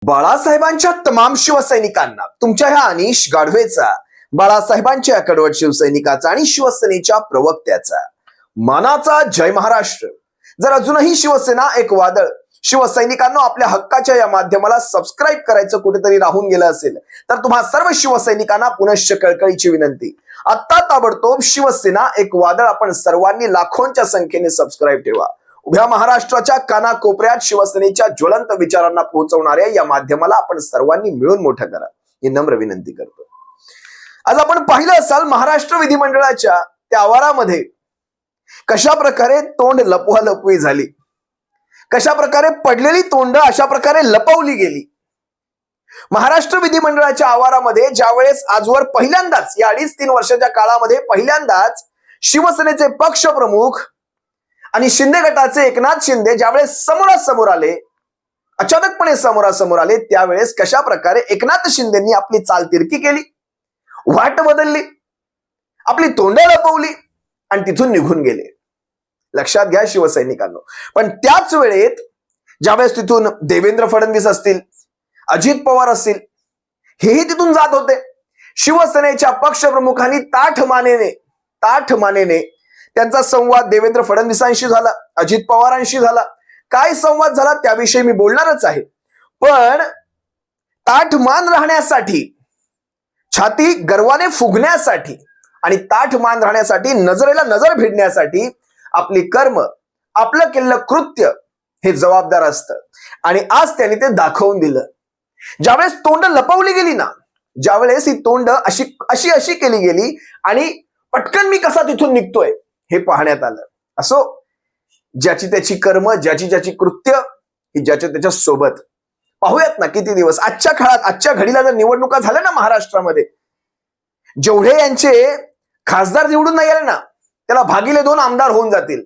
बाळासाहेबांच्या तमाम शिवसैनिकांना तुमच्या ह्या अनिश गाढवेचा, बाळासाहेबांच्या कडवट शिवसैनिकाचा आणि शिवसेनेच्या प्रवक्त्याचा मानाचा जय महाराष्ट्र. जर अजूनही शिवसेना एक वादळ शिवसैनिकांना आपल्या हक्काच्या या माध्यमाला सबस्क्राईब करायचं कुठेतरी राहून गेलं असेल तर तुम्हा सर्व शिवसैनिकांना पुनश्च कळकळीची विनंती. आता ताबडतोब शिवसेना एक वादळ आपण सर्वांनी लाखोंच्या संख्येने सबस्क्राईब ठेवा. उभ्या महाराष्ट्राच्या कानाकोपऱ्यात शिवसेनेच्या ज्वलंत विचारांना पोहोचवणाऱ्या या माध्यमाला आपण सर्वांनी मिळून मोठं करा ही नम्र विनंती करतो. आज आपण पाहिलं असाल महाराष्ट्र विधिमंडळाच्या त्या आवारामध्ये कशा प्रकारे तोंड लपवालपवी झाली, कशा प्रकारे पडलेली तोंड अशा प्रकारे लपवली गेली. महाराष्ट्र विधिमंडळाच्या आवारामध्ये ज्यावेळेस आजवर पहिल्यांदाच या 2.5-3 वर्षाच्या काळामध्ये पहिल्यांदाच शिवसेनेचे पक्षप्रमुख आणि शिंदे गटाचे एकनाथ शिंदे ज्यावेळेस समोरासमोर आले, अचानकपणे समोरासमोर आले, त्यावेळेस कशा प्रकारे एकनाथ शिंदेंनी आपली चाल तिरकी केली, वाट बदलली, आपली तोंड लपवली आणि तिथून निघून गेले. लक्षात घ्या शिवसैनिकांनो. पण त्याच वेळेत ज्यावेळेस तिथून देवेंद्र फडणवीस असतील, अजित पवार असतील, हेही तिथून जात होते. शिवसेनेच्या पक्षप्रमुखांनी ताठ मानेने त्यांचा संवाद देवेंद्र फडणवीसांशी झाला, अजित पवारांशी झाला. काय संवाद झाला त्याविषयी मी बोलणारच आहे. पण ताठ मान राहण्यासाठी, छाती गर्वाने फुगण्यासाठी आणि ताठ मान राहण्यासाठी, नजरेला नजर भिडण्यासाठी आपली कर्म, आपलं केलेलं कृत्य हे जबाबदार असतं. आणि आज त्यांनी ते दाखवून दिलं. ज्यावेळेस तोंड लपवली गेली ना, ज्यावेळेस ही तोंड अशी केली गेली आणि पटकन मी कसा तिथून निघतोय हे पाहण्यात आलं. असो, ज्याची त्याची कर्म, ज्याची ज्याची कृत्य ही ज्याच्या त्याच्या सोबत. पाहूयात ना किती दिवस आजच्या काळात, आजच्या घडीला जर निवडणुका झाल्या ना महाराष्ट्रामध्ये, जेवढे यांचे खासदार निवडून नाही आले ना त्याला भागिले 2 आमदार होऊन जातील.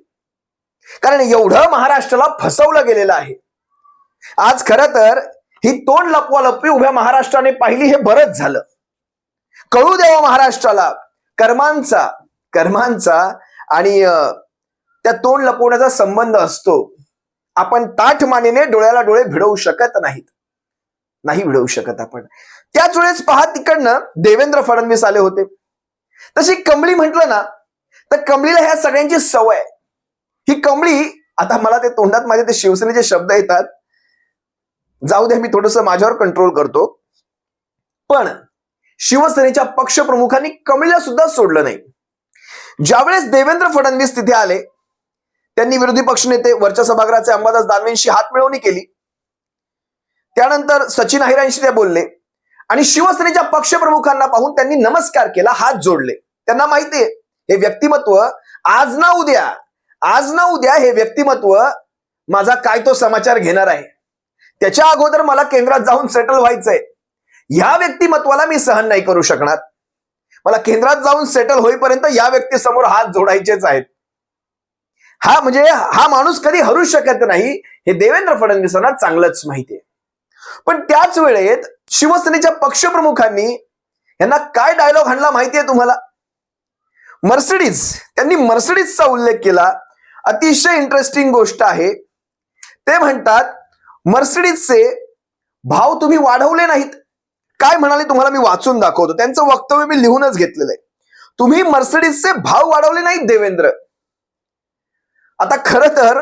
कारण एवढं महाराष्ट्राला फसवलं गेलेलं आहे. आज खरं तर ही तोंड लपवालपवी उभ्या महाराष्ट्राने पाहिली हे बरंच झालं. कळू द्यावं महाराष्ट्राला कर्मांचा आणि त्या तोंड लपवण्याचा संबंध असतो. आपण ताठ मानेने डोळ्याला डोळे भिडवू शकत नाही भिडवू शकत आपण. त्याच वेळेस पहा, तिकडनं देवेंद्र फडणवीस आले होते. तशी कमळी म्हटलं ना तर कमळीला ह्या सगळ्यांची सवय. ही कमळी, आता मला ते तोंडात माझे ते शिवसेनेचे शब्द येतात, जाऊ द्या, मी थोडंसं माझ्यावर कंट्रोल करतो. पण शिवसेनेच्या पक्षप्रमुखांनी कमळीला सुद्धा सोडलं नाही. ज्यावेळेस देवेंद्र फडणवीस तिथे आले, त्यांनी विरोधी पक्षनेते वरच्या सभागृहाचे अंबादास दानवेंशी हातमिळवणी केली. त्यानंतर सचिन अहिरांशी ते बोलले आणि शिवसेनेच्या पक्षप्रमुखांना पाहून त्यांनी नमस्कार केला, हात जोडले. त्यांना माहितीये हे व्यक्तिमत्व आज ना उद्या हे व्यक्तिमत्व माझा काय तो समाचार घेणार आहे. त्याच्या अगोदर मला केंद्रात जाऊन सेटल व्हायचंय. या व्यक्तिमत्वाला मी सहन नाही करू शकणार. मला केंद्रात जाऊन सेटल होईपर्यंत या व्यक्तीसमोर हात जोडायचेच आहेत. हा माणूस कधी हरू शकत नाही हे देवेंद्र फडणवीसांना चांगलंच माहितीये. पण त्याच वेळेत शिवसेनेच्या पक्षप्रमुखांनी यांना काय डायलॉग हाणला माहितीये तुम्हाला? त्यांनी मर्सिडीजचा उल्लेख केला. अतिशय इंटरेस्टिंग गोष्ट आहे. ते म्हणतात मर्सिडीजचे भाव तुम्ही वाढवले नाहीत. काय म्हणाले तुम्हाला मी वाचून दाखवतो. त्यांचं वक्तव्य मी लिहूनच घेतलेलं आहे. तुम्ही मर्सिडीजचे भाव वाढवले नाहीत देवेंद्र. आता खरं तर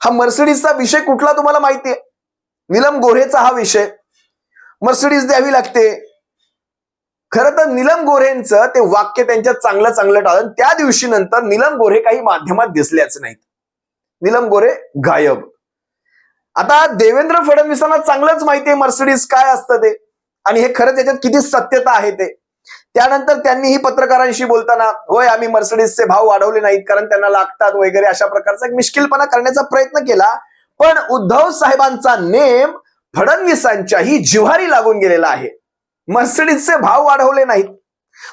हा मर्सिडीजचा विषय कुठला तुम्हाला माहितीये? नीलम गोऱ्हेचा हा विषय. मर्सिडीज द्यावी लागते. खरं तर नीलम गोऱ्हेंचं ते वाक्य त्यांच्यात चांगलं टाळलं. त्या दिवशी नंतर नीलम गोऱ्हे काही माध्यमात दिसल्याच नाहीत. नीलम गोऱ्हे गायब. आता देवेंद्र फडणवीसांना चांगलंच माहितीये मर्सिडीज काय असतं ते आणि हे खरं त्याच्यात किती सत्यता आहे ते. त्यानंतर त्यांनीही पत्रकारांशी बोलताना, होय आम्ही मर्सिडीजचे भाव वाढवले नाहीत कारण त्यांना लागतात वगैरे अशा प्रकारचा एक मिश्किलपणा करण्याचा प्रयत्न केला. पण उद्धव साहेबांचा नेम फडणवीसांच्याही जिव्हारी लागून गेलेला आहे. मर्सिडीजचे भाव वाढवले नाहीत.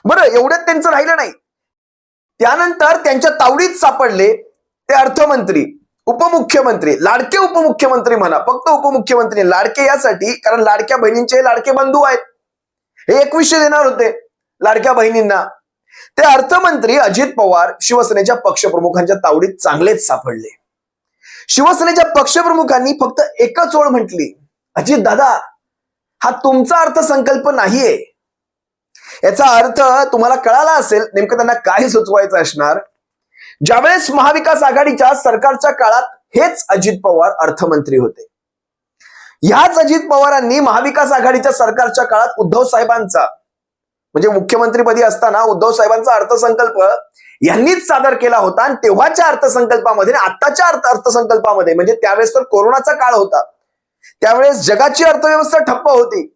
बरं, एवढंच त्यांचं राहिलं नाही. त्यानंतर त्यांच्या तावडीत सापडले ते अर्थमंत्री, उपमुख्यमंत्री, लाडके उपमुख्यमंत्री म्हणा, फक्त उपमुख्यमंत्री. लाडके यासाठी कारण लाडक्या बहिणींचे लाडके बंधू आहेत. हे 2100 देणार होते लाडक्या बहिणींना. ते अर्थमंत्री अजित पवार शिवसेनेच्या पक्षप्रमुखांच्या तावडीत चांगलेच सापडले. शिवसेनेच्या पक्षप्रमुखांनी फक्त एकच ओळ म्हटली, अजित दादा हा तुमचा अर्थसंकल्प नाहीये. याचा अर्थ तुम्हाला कळाला असेल नेमकं त्यांना काय सुचवायचं असणार. ज्यावेळेस महाविकास आघाडीच्या सरकारच्या काळात हेच अजित पवार अर्थमंत्री होते. ह्याच अजित पवारांनी महाविकास आघाडीच्या सरकारच्या काळात उद्धव साहेबांचा म्हणजे मुख्यमंत्रीपदी असताना उद्धव साहेबांचा अर्थसंकल्प यांनीच सादर केला होता. आणि तेव्हाच्या अर्थसंकल्पामध्ये आताच्या अर्थसंकल्पामध्ये म्हणजे त्यावेळेस तर कोरोनाचा काळ होता, त्यावेळेस जगाची अर्थव्यवस्था ठप्प होती.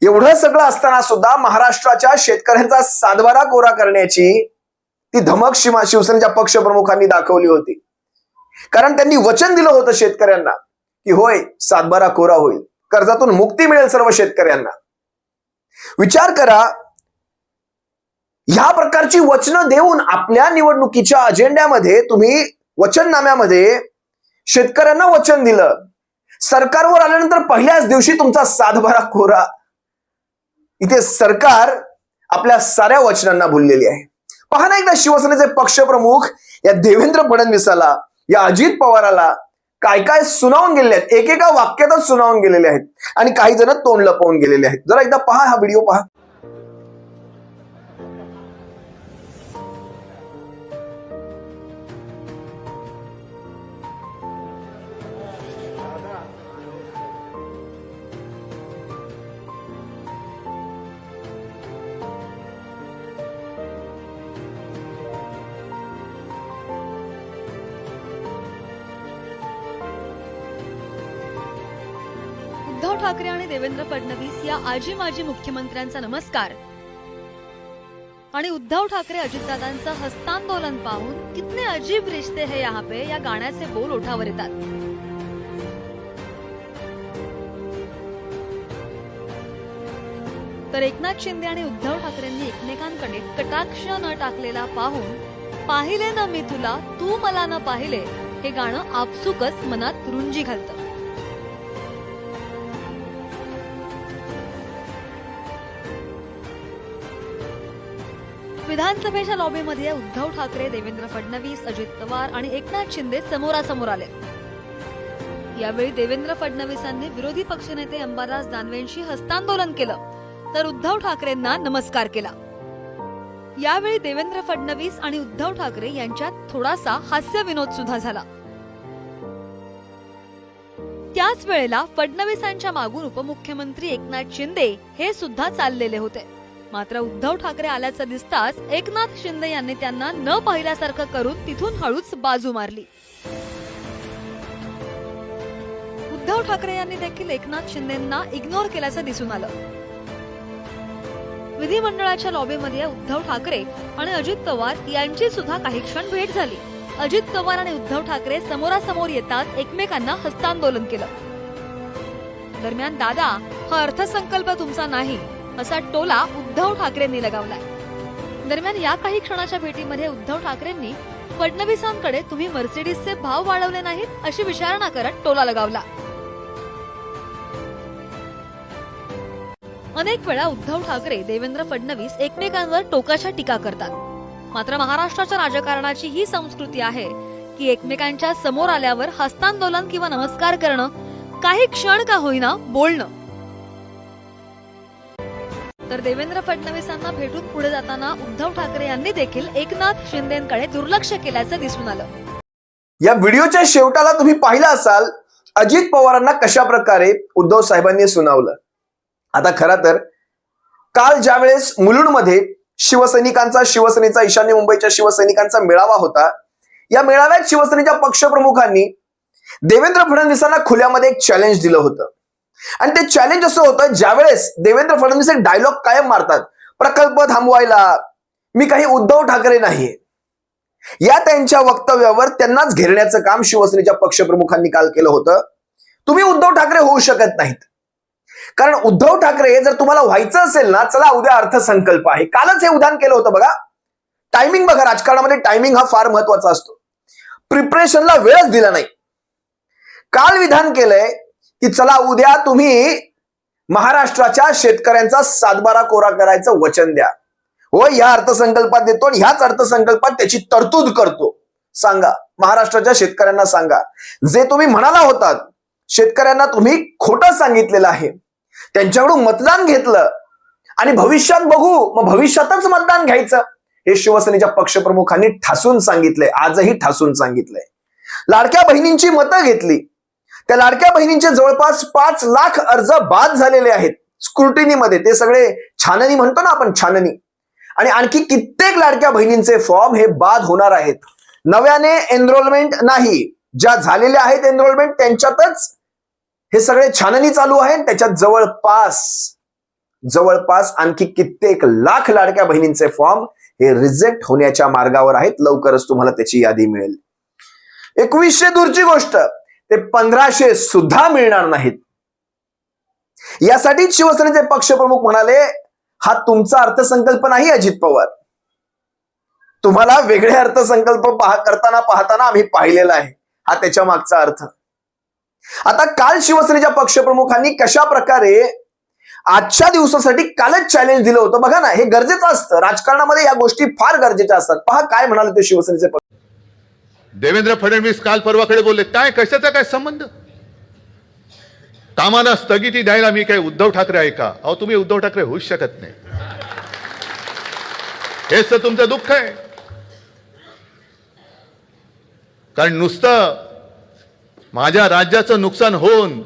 एवढं सगळं असताना सुद्धा महाराष्ट्राच्या शेतकऱ्यांचा सातबारा कोरा करण्याची ती धमक शिवसेनेच्या पक्षप्रमुखांनी दाखवली होती. कारण त्यांनी वचन दिलं होतं शेतकऱ्यांना की होय सातबारा कोरा होईल, कर्जातून मुक्ती मिळेल सर्व शेतकऱ्यांना. विचार करा, ह्या प्रकारची वचनं देऊन आपल्या निवडणुकीच्या अजेंड्यामध्ये तुम्ही वचननाम्यामध्ये शेतकऱ्यांना वचन दिलं. सरकारवर आल्यानंतर पहिल्याच दिवशी तुमचा सातबारा कोरा. इथे सरकार आपल्या साऱ्या वचनांना भुललेली आहे. पहा ना एकदा शिवसेनेचे पक्षप्रमुख या देवेंद्र फडणवीसाला, या अजित पवाराला काय काय सुनावून गेलेले आहेत. एकेका वाक्यातच सुनावून गेलेले आहेत आणि काही जण तोंड लपवून गेलेले आहेत. जरा एकदा पहा, हा व्हिडिओ पहा. उद्धव ठाकरे आणि देवेंद्र फडणवीस या आजी माजी मुख्यमंत्र्यांचा नमस्कार आणि उद्धव ठाकरे अजितदादांचं हस्तांदोलन पाहून कितने अजीब रिश्ते हैं यहाँ पे या गाण्याचे बोल ओठावर येतात. तर एकनाथ शिंदे आणि उद्धव ठाकरेंनी एकमेकांकडे कटाक्ष न टाकलेला पाहून पाहिले न मी तुला तू मला न पाहिले हे गाणं आपसुकच मनात रुंजी घालतं. विधानसभेच्या लॉबीमध्ये उद्धव ठाकरे, देवेंद्र फडणवीस, अजित पवार आणि एकनाथ शिंदे समोरासमोर आले. यावेळी देवेंद्र फडणवीसांनी विरोधी पक्षनेते अंबादास दानवेंशी हस्तांदोलन केलं तर उद्धव ठाकरेंना नमस्कार केला. यावेळी देवेंद्र फडणवीस आणि उद्धव ठाकरे यांच्यात थोडासा हास्य विनोद सुद्धा झाला. त्याच वेळेला फडणवीसांच्या मागून उपमुख्यमंत्री एकनाथ शिंदे हे सुद्धा चाललेले होते. मात्र उद्धव ठाकरे आल्याचं दिसताच एकनाथ शिंदे यांनी त्यांना न पाहिल्यासारखं करून तिथून हळूच बाजू मारली. उद्धव ठाकरे यांनी देखील एकनाथ शिंदेंना इग्नोर केल्याचं दिसून आलं. विधिमंडळाच्या लॉबीमध्ये उद्धव ठाकरे आणि अजित पवार यांची सुद्धा काही क्षण भेट झाली. अजित पवार आणि उद्धव ठाकरे समोरासमोर येताच एकमेकांना हस्तांदोलन केलं. दरम्यान दादा, हा अर्थसंकल्प तुमचा नाही असा टोला उद्धव ठाकरेंनी लगावलाय. दरम्यान या काही क्षणाच्या भेटीमध्ये उद्धव ठाकरेंनी फडणवीसांकडे तुम्ही मर्सिडीजचे भाव वाढवले नाहीत अशी विचारणा करत टोला लगावला. अनेक वेळा उद्धव ठाकरे, देवेंद्र फडणवीस एकमेकांवर टोकाच्या टीका करतात. मात्र महाराष्ट्राच्या राजकारणाची ही संस्कृती आहे की एकमेकांच्या समोर आल्यावर हस्तांदोलन किंवा नमस्कार करणं, काही क्षण का होईना बोलणं. तर देवेंद्र फडणवीसांना भेटून पुढे जाताना उद्धव ठाकरे यांनी देखील एकनाथ शिंदेंकडे दुर्लक्ष केल्याचं दिसून आलं. या व्हिडिओच्या शेवटाला तुम्ही पाहिलं असाल अजित पवारांना कशा प्रकारे उद्धव साहेबांनी सुनावलं. आता खरा तर काल ज्यावेळेस मुलुंडमध्ये शिवसेनेचा ईशान्य मुंबईच्या शिवसैनिकांचा मेळावा होता, या मेळाव्यात शिवसेनेच्या पक्षप्रमुखांनी देवेंद्र फडणवीसांना खुल्यामध्ये एक चॅलेंज दिलं होतं. आणि ते चॅलेंज असं होतं, ज्यावेळेस देवेंद्र फडणवीस एक डायलॉग कायम मारतात, प्रकल्प थांबवायला मी काही उद्धव ठाकरे नाहीये, या त्यांच्या वक्तव्यावर त्यांनाच घेरण्याचं काम शिवसेनेच्या पक्षप्रमुखांनी काल केलं होतं. तुम्ही उद्धव ठाकरे होऊ शकत नाहीत, कारण उद्धव ठाकरे जर तुम्हाला व्हायचं असेल ना, चला उद्या अर्थसंकल्प आहे. कालच हे उदाहरण केलं होतं बघा. टायमिंग बघा, राजकारणामध्ये टायमिंग हा फार महत्वाचा असतो. प्रिपरेशनला वेळच दिला नाही. काल विधान केलंय की चला उद्या तुम्ही महाराष्ट्राच्या शेतकऱ्यांचा सातबारा कोरा करायचं वचन द्या. हो, या अर्थसंकल्पात देतो आणि ह्याच अर्थसंकल्पात त्याची तरतूद करतो. सांगा महाराष्ट्राच्या शेतकऱ्यांना, सांगा जे तुम्ही म्हणाला होतात शेतकऱ्यांना तुम्ही खोटं सांगितलेलं आहे, त्यांच्याकडून मतदान घेतलं आणि भविष्यात बघू, मग भविष्यातच मतदान घ्यायचं, हे शिवसेनेच्या पक्षप्रमुखांनी ठासून सांगितलंय, आजही ठासून सांगितलंय. लाडक्या बहिणींची मतं घेतली. त्या लाडक्या बहिणींचे जवळपास 5 लाख अर्ज बाद झालेले आहेत स्क्रुटिनीमध्ये. ते सगळे छाननी म्हणतो ना आपण, छाननी. आणि आणखी कित्येक लाडक्या बहिणींचे फॉर्म हे बाद होणार आहेत. नव्याने एनरोलमेंट नाही, ज्या झालेल्या आहेत एनरोलमेंट त्यांच्यातच हे सगळे छाननी चालू आहे. त्याच्यात जवळपास आणखी कित्येक लाख लाडक्या बहिणींचे फॉर्म हे रिजेक्ट होण्याच्या मार्गावर आहेत. लवकरच तुम्हाला त्याची यादी मिळेल. 2100 दूरची गोष्ट, ते 1500 सुद्धा मिळणार नाहीत. यासाठी शिवसेनेचे पक्षप्रमुख म्हणाले, हा तुमचा अर्थसंकल्प नाही अजित पवार, तुम्हाला वेगळे अर्थसंकल्प पाहताना आम्ही पाहिलेला आहे, हा त्याच्या मागचा अर्थ. आता काल शिवसेनेच्या पक्षप्रमुखांनी कशा प्रकारे आजच्या दिवसासाठी कालच चॅलेंज दिलं होतं. बघा ना, हे गरजेचं असतं. राजकारणामध्ये या गोष्टी फार गरजेच्या असतात. पहा काय म्हणाले ते शिवसेनेचे देवेंद्र फडणवीस काल परवाकडे बोलले, काय कशाचा काय संबंध, कामाला स्थगिती द्यायला मी काय उद्धव ठाकरे आहे का? अहो, तुम्ही उद्धव ठाकरे होऊच शकत नाही. हेच तर तुमचं दुःख आहे. कारण नुसतं माझ्या राज्याचं नुकसान होऊन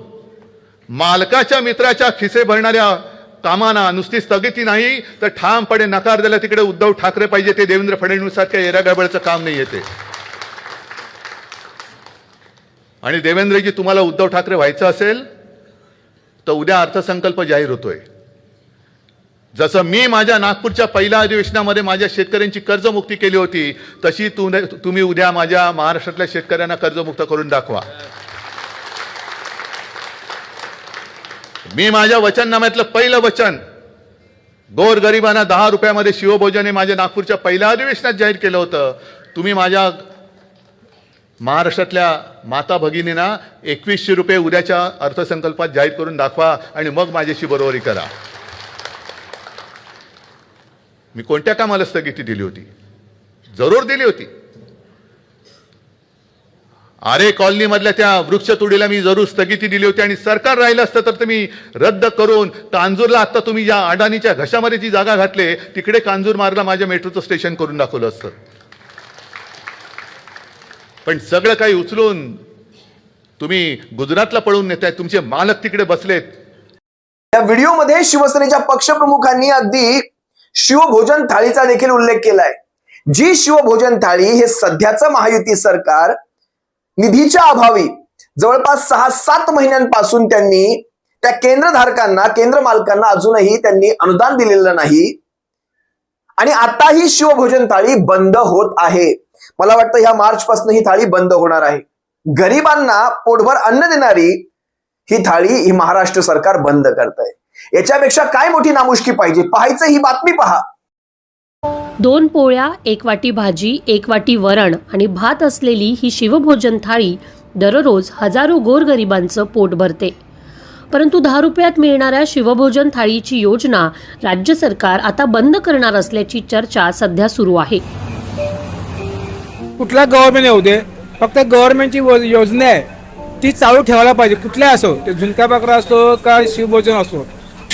मालकाच्या मित्राच्या खिसे भरणाऱ्या कामांना नुसती स्थगिती नाही तर ठामपणे नकार दिला तिकडे उद्धव ठाकरे पाहिजे. ते देवेंद्र फडणवीस सारख्या येरागडबडचं काम नाही येते. आणि देवेंद्रजी, तुम्हाला उद्धव ठाकरे व्हायचं असेल तर उद्या अर्थसंकल्प जाहीर होतोय. जसं मी माझ्या नागपूरच्या पहिल्या अधिवेशनामध्ये माझ्या शेतकऱ्यांची कर्जमुक्ती केली होती, तशी तुम्ही उद्या माझ्या महाराष्ट्रातल्या शेतकऱ्यांना कर्जमुक्त करून दाखवा. मी माझ्या वचननाम्यातलं पहिलं वचन गोरगरिबांना 10 रुपयामध्ये शिवभोजन हे माझ्या नागपूरच्या पहिल्या अधिवेशनात जाहीर केलं होतं. तुम्ही माझ्या महाराष्ट्रातल्या माता भगिनींना 2100 रुपये उद्याच्या अर्थसंकल्पात जाहीर करून दाखवा आणि मग माझ्याशी बरोबरी करा. मी कोणत्या कामाला स्थगिती दिली होती? जरूर दिली होती. आरे कॉलनी मधल्या त्या वृक्षतोडीला मी जरूर स्थगिती दिली होती. आणि सरकार राहिलं असतं तर तुम्ही रद्द करून कांजूरला आता तुम्ही ज्या अडाणीच्या घशामध्ये जी जागा घातले तिकडे कांजूर मार्गला माझ्या मेट्रोचं स्टेशन करून दाखवलं असतं. पण सगळं काही उचलून तुम्ही गुजरातला पळून नेताय. तुमचे मालक तिकडे बसलेत. या व्हिडिओमध्ये शिवसेनेच्या पक्षप्रमुखांनी अगदी शिवभोजन थाळीचा देखील उल्लेख केलाय. जी शिवभोजन थाळी हे सध्याचं महायुती सरकार निधीच्या अभावी जवळपास 6-7 महिन्यांपासून त्यांनी त्या केंद्रधारकांना, केंद्र मालकांना अजूनही त्यांनी अनुदान दिलेलं नाही. आणि आता ही शिवभोजन थाळी बंद होत आहे. मला वाटतं ह्या मार्च पासून ही थाळी बंद होणार आहे. गरिबांना पोटभर अन्न देणारी ही थाळी ही महाराष्ट्र सरकार बंद करतंय. याच्यापेक्षा काय मोठी नामुष्की पाहिजे? पाहायचं ही बातमी पहा. 2 पोळ्या, 1 वाटी भाजी, 1 वाटी वरण आणि भात असलेली ही शिवभोजन थाळी दररोज हजारो गोरगरिबांचं पोट भरते. परंतु 10 रुपयात मिळणाऱ्या शिवभोजन थाळीची योजना राज्य सरकार आता बंद करणार असल्याची चर्चा सध्या सुरू आहे. कुठला गव्हर्नमेंट येऊ दे, फक्त गव्हर्नमेंटची योजना आहे ती चालू ठेवायला पाहिजे. कुठल्या असो, ते झुणका भाकरा असो का शिवभोजन असो,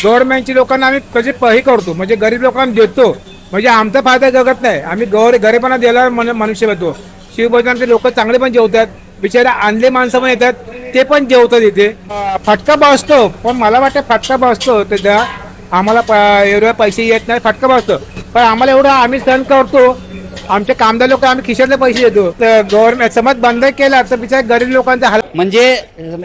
गव्हर्नमेंटची लोकांना आम्ही कधी हे करतो, म्हणजे गरीब लोकांना देतो, म्हणजे आमचा फायदा जगत नाही. आम्ही गरिबांना द्यायला मनुष्य येतो. शिवभोजनाचे लोक चांगले पण जेवतात, बिचारे आणले माणसं पण येतात, ते पण जेवतात इथे. फटका बसतो, पण मला वाटतं फटका बसतो त्याच्या आम्हाला एवढे पैसे येत नाही, फटका बसतो. पण आम्हाला एवढं आम्ही सहन करतो. आमचे कामदार लोक आम्ही खिशातले पैसे देतो. गव्हर्नमेंट समाज बंद केला तर बिचारे गरीब लोकांचा हाल. म्हणजे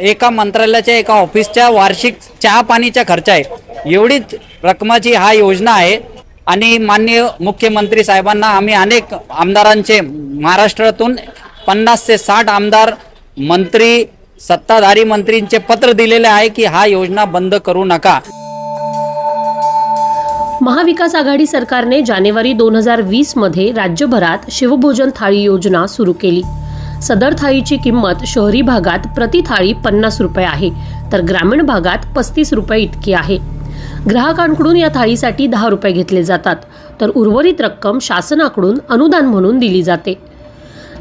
एका मंत्रालयाच्या एका ऑफिसच्या वार्षिक चहा पाणीचा खर्च आहे, एवढीच रकमाची हा योजना आहे. आणि माननीय मुख्यमंत्री साहेबांना आम्ही अनेक आमदारांचे महाराष्ट्रातून 50 ते 60 आमदार, मंत्री, सत्ताधारी मंत्रींचे पत्र दिलेले आहे की हा योजना बंद करू नका. महाविकास आघाडी सरकारने जानेवारी 2020 मध्ये राज्यभरात शिवभोजन थाळी योजना सुरू केली. सदर थाळीची किंमत शहरी भागात प्रति थाळी 50 रुपये आहे, तर ग्रामीण भागात 35 रुपये इतकी आहे. ग्राहकांकडून या थाळीसाठी 10 रुपये घेतले जातात, तर उर्वरित रक्कम शासनाकडून अनुदान म्हणून दिली जाते.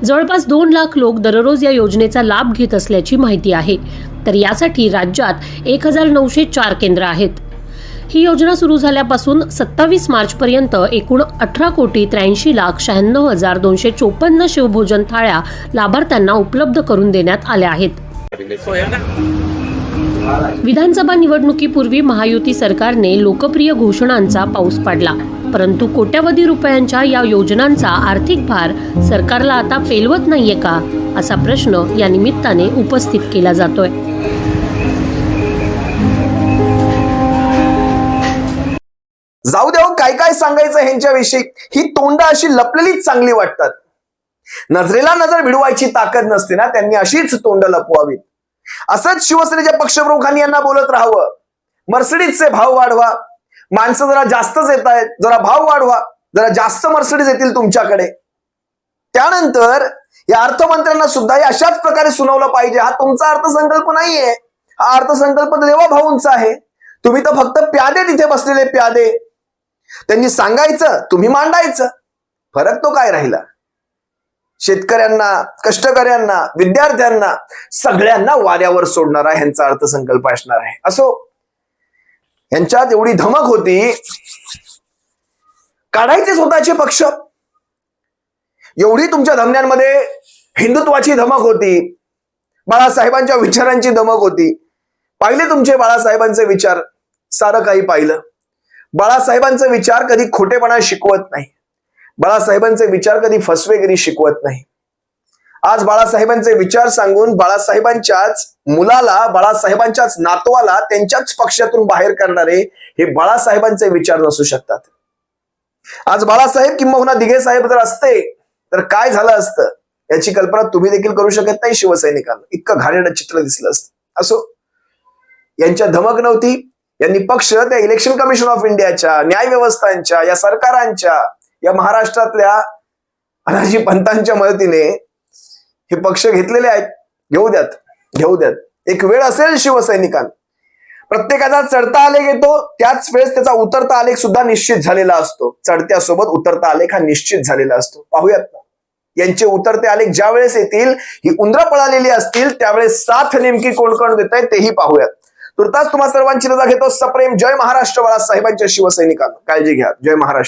जवळपास 2 लाख लोक दररोज या योजनेचा लाभ घेत असल्याची माहिती आहे. तर यासाठी राज्यात 1904 केंद्र आहेत. ही योजना सुरू झाल्यापासून 27 मार्चपर्यंत एकूण 18,83,96,254 शिवभोजन थाळ्या लाभार्थ्यांना उपलब्ध करून देण्यात आल्या आहेत. विधानसभा निवडणुकीपूर्वी महायुती सरकारने लोकप्रिय घोषणांचा पाऊस पाडला, परंतु कोट्यवधी रुपयांच्या या योजनांचा आर्थिक भार सरकारला आता पेलवत नाहीये का, असा प्रश्न या निमित्ताने उपस्थित केला जातोय. जाऊ द्या हो, काय काय सांगायचं ह्यांच्याविषयी. ही तोंड अशी लपलेलीच चांगली वाटतात. नजरेला नजर भिडवायची ताकद नसते ना, त्यांनी अशीच तोंड लपवावीत. असंच शिवसेनेच्या पक्षप्रमुखांनी यांना बोलत राहावं. मर्सिडीजचे भाव वाढवा, माणसं जरा जास्तच येत आहेत, जरा भाव वाढवा, जरा जास्त मर्सिडीज येतील तुमच्याकडे. त्यानंतर या अर्थमंत्र्यांना सुद्धा अशाच प्रकारे सुनावलं पाहिजे. हा तुमचा अर्थसंकल्प नाहीये, हा अर्थसंकल्प देवा भाऊंचा आहे. तुम्ही तर फक्त प्यादे तिथे बसलेले प्यादे. त्यांनी सांगायचं, तुम्ही मांडायचं. फरक तो काय राहिला? शेतकऱ्यांना, कष्टकऱ्यांना, विद्यार्थ्यांना सगळ्यांना वाऱ्यावर सोडणारा ह्यांचा अर्थसंकल्प असणार आहे. असो, यांच्यात एवढी धमक होती, काढायचे स्वतःचे पक्ष. एवढी तुमच्या धमन्यांमध्ये हिंदुत्वाची धमक होती, बाळासाहेबांच्या विचारांची धमक होती. पाहिले तुमचे बाळासाहेबांचे विचार, सारं काही पाहिलं. बाळासाहेबांचे विचार कधी खोटेपणा शिकवत नाही. बाळासाहेबांचे विचार कधी फसवेगिरी शिकवत नाही. आज बाळासाहेबांचे विचार सांगून बाळासाहेबांच्याच मुलाला, बाळासाहेबांच्याच नातवाला त्यांच्याच पक्षातून बाहेर करणारे हे बाळासाहेबांचे विचार नसू शकतात. आज बाळासाहेब किंबहुना दिघे साहेब जर असते तर काय झालं असतं याची कल्पना तुम्ही देखील करू शकत नाही शिवसैनिकांना. इतकं घाणेरडं चित्र दिसलं असतं. असो, यांच्या धमक नव्हती. यांनी पक्ष त्या इलेक्शन कमिशन ऑफ इंडियाच्या, न्याय व्यवस्थांच्या, या सरकारांच्या, या महाराष्ट्रातल्या अनाजी पंतांच्या मदतीने हे पक्ष घेतलेले आहेत. घेऊ द्यात, घेऊ द्यात. एक वेळ असेल शिवसैनिकांना, प्रत्येकाचा चढता आलेख येतो, त्याच वेळेस त्याचा उतरता आलेख सुद्धा निश्चित झालेला असतो. चढत्यासोबत उतरता आलेख हा निश्चित झालेला असतो. पाहूयात ना, यांचे उतरते आलेख ज्या वेळेस येतील, ही उंदरं पळालेली असतील, त्यावेळेस साथ नेमकी कोण कोण देत आहे तेही पाहूयात. तुर्तास तुम्हा सर्वांची रजा घेतो. सप्रेम जय महाराष्ट्र. बाळासाहेबांच्या शिवसैनिकांना काळजी घ्या. जय महाराष्ट्र.